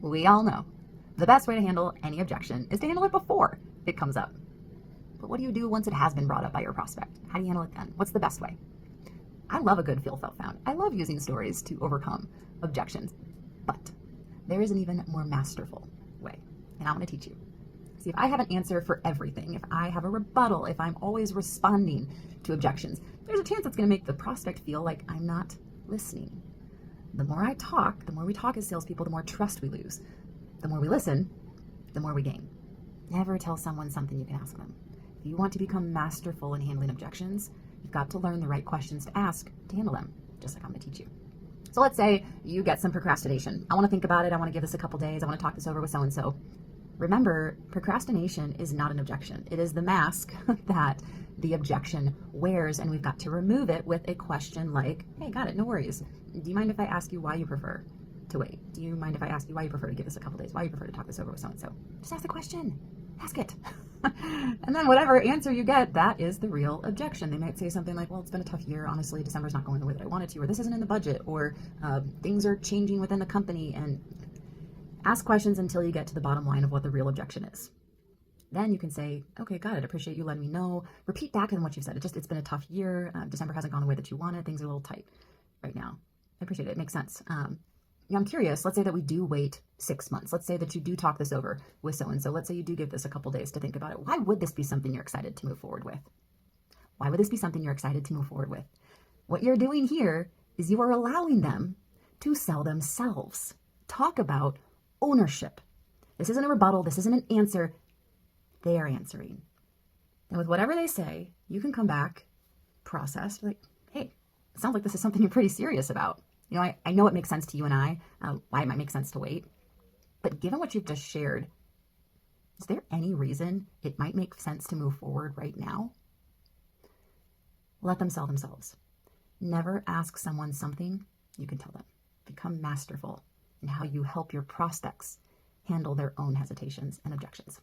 We all know the best way to handle any objection is to handle it before it comes up. But what do you do once it has been brought up by your prospect? How do you handle it then? What's the best way? I love a good feel felt found. I love using stories to overcome objections. But there is an even more masterful way, and I want to teach you. See, if I have an answer for everything, if I have a rebuttal, if I'm always responding to objections, there's a chance it's going to make the prospect feel like I'm not listening. The more I talk, the more we talk as salespeople, the more trust we lose. The more we listen, the more we gain. Never tell someone something you can ask them. If you want to become masterful in handling objections, you've got to learn the right questions to ask to handle them, just like I'm going to teach you. So let's say you get some procrastination. I want to think about it. I want to give this a couple days. I want to talk this over with so-and-so. Remember, procrastination is not an objection. It is the mask that the objection wears, and we've got to remove it with a question like, hey, got it, no worries. Do you mind if I ask you why you prefer to wait? Do you mind if I ask you why you prefer to give this a couple days? Why you prefer to talk this over with so-and-so? Just ask the question. Ask it. And then whatever answer you get, that is the real objection. They might say something like, well, it's been a tough year. Honestly, December's not going the way that I wanted to, or this isn't in the budget, or things are changing within the company. And ask questions until you get to the bottom line of what the real objection is. Then you can say, okay, got it. Appreciate you letting me know. Repeat back on what you've said. It's been a tough year. December hasn't gone the way that you wanted. Things are a little tight right now. I appreciate it. It makes sense. I'm curious. Let's say that we do wait 6 months. Let's say that you do talk this over with so-and-so. Let's say you do give this a couple days to think about it. Why would this be something you're excited to move forward with? Why would this be something you're excited to move forward with? What you're doing here is you are allowing them to sell themselves. Talk about ownership. This isn't a rebuttal. This isn't an answer. They are answering. And with whatever they say, you can come back, process, like, hey, it sounds like this is something you're pretty serious about. I know it makes sense to you and I, why it might make sense to wait. But given what you've just shared, is there any reason it might make sense to move forward right now? Let them sell themselves. Never ask someone something you can tell them. Become masterful in how you help your prospects handle their own hesitations and objections.